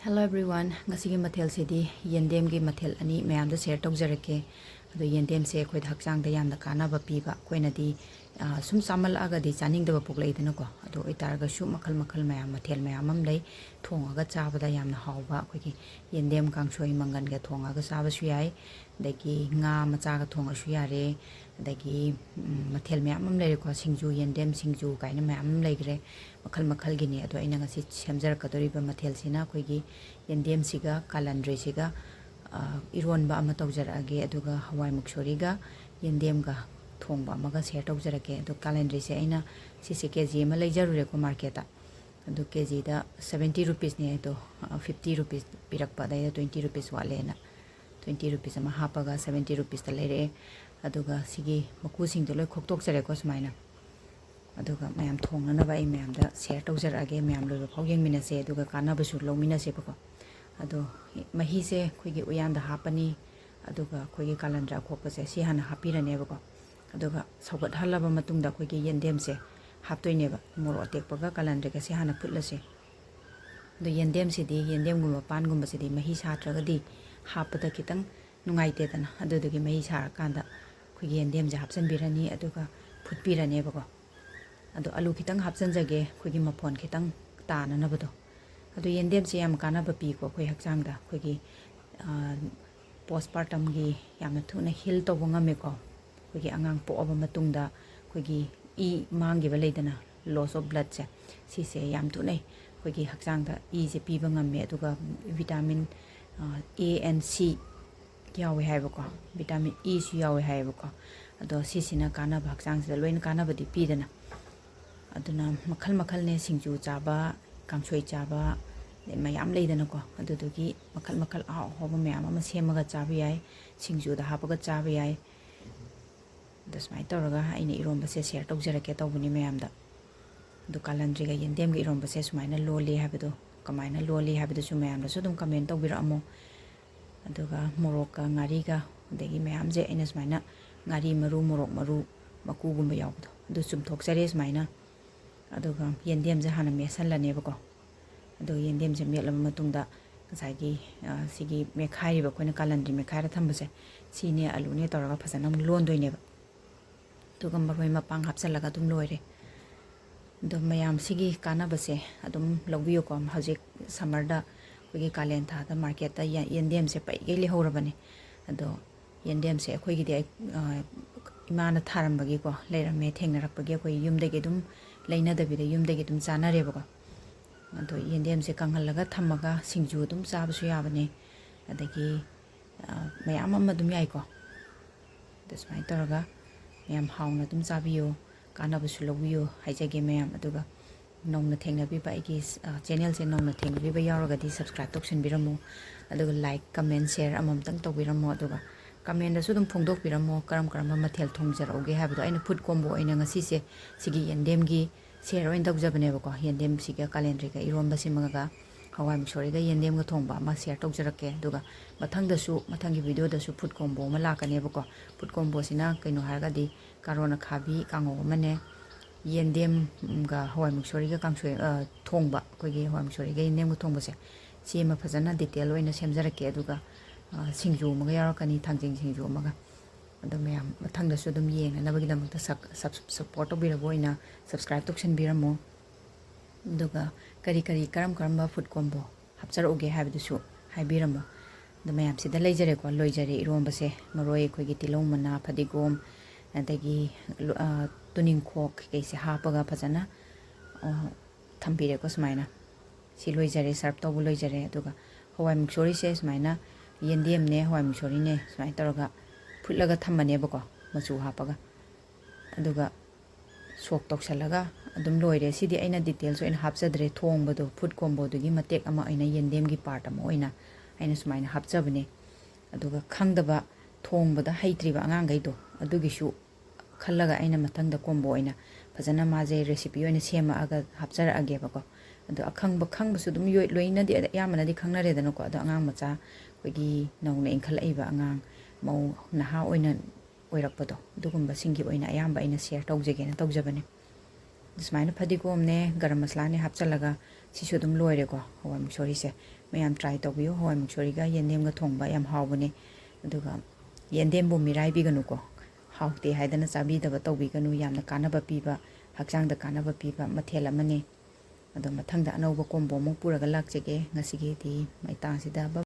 Hello everyone. Ngasi gi mathel se di yendem gi mathel ani mayam da share tawjarake. Ado yendem se khoi hakchang da yamna kana ba pi ba koina di sum samal aga di chaning da pok lai dina ko. Ado itar ga shu makhal mayam mathel mayam am lai thong aga cha ba da yamna haw ba khoi gi yendem kangshoi mangan ga thong aga sa ba shu yai. Dagi nga macha ga thong shu yare. Dagi mathel mayam am lai ko singju yendem singju kaina mayam am lai gre. Makhal gini ado ina ngasi semjar kadori ba mathel sina khoi gi yendem siga kalendri siga Eronba ama tawjarage aduga hawai muksori ga yendem ga thongba amaga share tawjarage adu kalendri se aina sisi kg ma leijarure ko market adu kg da 70 rupees ne to 50 rupees pirakpa da 20 rupees wale na 20 rupees ama hapaga 70 rupees ta lere aduga sigi maku sing to loi khoktok jare ko sumaina aduga mayam thongna na ba I mayam da share tawjarage mayam loi ba phogeng mina se aduga kana ba su lo mina se ko ado mahi se khoigi uyan da hapani aduga khoigi kalendra khokpa se si hana hapira ne ba aduga sogat halaba matungda khoigi yendem se haptoi ne ba moro tekpa ga kalendra ga si hana phutla se do yendem se di yendem gumba pan gumba se di mahi satra ga di hapada kitang nungai te dana adugi mahi sar kanda khoigi yendem ja hapsan birani aduga phutpirane ba ko ado alu kitang hapsan jage khoigi mapon kitang ta na ba do ado yendem se yam kana ba pi ko khoi hakchang da khoi gi postpartum gi yamna thuna heal to bonga me ko khoi gi angang po aba matung da khoi gi I mang gi ba leidana loss of blood se yam thuna khoi gi hakchang da I je pi ba ngam me aduga vitamin A and C yawe hai ba ko vitamin E su yawe hai ba ko ado sina kana ba hakchang se loin kana ba di pi dana aduna makhal ne singju chaba kangsoi chaba mayam leidana ko adugi makhal hoba mayam ama semaga chaba yai singju da hapaga chaba yai dasmai tawraga aina Eronba se share tawjarake tawbuni mayam da du kalendri ga yendem ga Eronba se sumaina loli habado kamaina loli habado su mayam da su dum comment tawbira amo aduga morok ga ngari ga degi mayam je aina sumaina ngari maru morok maru maku gumba yawdo du sum thok sare sumaina aduga yendem je hana mesan lane ba ko ado yendem je mel lama matungda sagi sigi mekhai ba koina kalendri mekhai ra thambase sine alu ne tawraga phasana lon doine ba tuga maroi mapang hapsalaga dum loire do mayam sigi kana base adum logbiyo ko hajik summer da kogi kalen tha da market da yendem se pai ge le horabane ado yendem se khoi gi de imana tharam bagi ko leirame thengnarak bagi khoi yumde ge dum leina da bi de yumde ge dum chana re ba ko ado yendem se kanghalaga thamaga singju dum chabasu yabane adagi mayam amma dum yai ko dasmai taraga mayam hauna dum chabiyo kana basu lobiyo haijage mayam aduga nongna thengna bi ba igi channel se nongna thengna bi ba yaraga di subscribe toksin biramo aduga like comment share amam tang to biramo aduga comment da su dum phongdok biramo karam mathel thongjaroge habdo aina food combo aina ngasi se sigi yendem gi share oin tawjabane ba ko yendem siga kalendri ga Eronba simaga hawai muksori ga yendem ga thongba ma share tawjarake aduga mathang da su mathangi video da su food combo ma lakane ba ko food combo sina kaino harga di karona khabi kango mane yendem ga hawai muksori ga kangsoi thongba kogi hawai muksori ga yendem ga thongba se si ma phajana detail oina semjarake aduga singju ma ga yarakani thangjing singju ma ga ado mayam mathang da su dum yeng na bagi dam ta support obira boina subscribe toksen biramo aduga kari karam ba food combo hapchar oge habidu su haibiramo da mayam sida leijare ko loijare Eronba se maroi kogi tilong mana phadigom adagi tuning khok ke se hapaga phajana thambire ko sumaina si loijare serve to loijare aduga hawai muksori se sumaina yendem ne hawai muksori ne sumai taraga phutlaga thammane ba ko machu hapaga aduga sok toksalaga adum loire sidi aina details oina hapchadre thongbado food combo dugi matek ama aina yendem gi part ama oina aina sumaina hapchabane aduga khangdaba thongbada heitriba angang gaido adugi su khallaga aina mathangda combo aina phajana maje recipe oina sema aga hapchar age ba ko adu khangba su dum loina di yamana di khangnare dana ko adu angang macha kogi nauna inkhal aiba angang mau naha oina oirakpado dugumba singi oina ayamba aina share tawjege na tawjabane This mine padigom ne garam masala ne hapchalaga ꯁꯤꯁꯨ ꯑꯗꯨꯝ ꯂꯣꯏꯔꯦꯀꯣ ꯍꯋꯥꯏ ꯃꯨꯛꯁꯣꯔꯤꯁꯦ ꯃꯌꯥꯝ try ꯇꯧꯕꯤꯌꯨ ꯍꯋꯥꯏ ꯃꯨꯛꯁꯣꯔꯤꯒ ꯌꯦꯟꯗꯦꯝꯒ ꯊꯣꯡꯕ ꯌꯥꯝ ꯍꯥꯎꯕꯅꯦ ꯑꯗꯨꯒ ꯌꯦꯟꯗꯦꯝꯕꯨ ꯃꯤꯔꯥꯏꯕꯤꯒꯅꯨꯀꯣ ꯍꯥꯎꯇꯦ ꯍꯥꯏꯗꯅ ꯆꯥꯕꯤꯗꯕ ꯇꯧꯕꯤꯒꯅꯨ ꯌꯥꯝꯅ ꯀꯥꯟꯅꯕ ꯄꯤꯕ ꯍꯛꯆꯥꯡꯗ ꯀꯥꯟꯅꯕ ꯄꯤꯕ ꯃꯊꯦꯜ ꯑꯃꯅꯤ ꯑꯗꯣ ꯃꯊꯪꯗ ꯑꯅꯧꯕ ꯀꯣꯝꯕꯣ ꯑꯃꯨꯛ ꯄꯨꯔꯒ ꯂꯥꯛꯆꯒꯦ ꯉꯁꯤꯒꯤꯗꯤ ꯃꯩꯇꯥꯡꯁꯤꯗ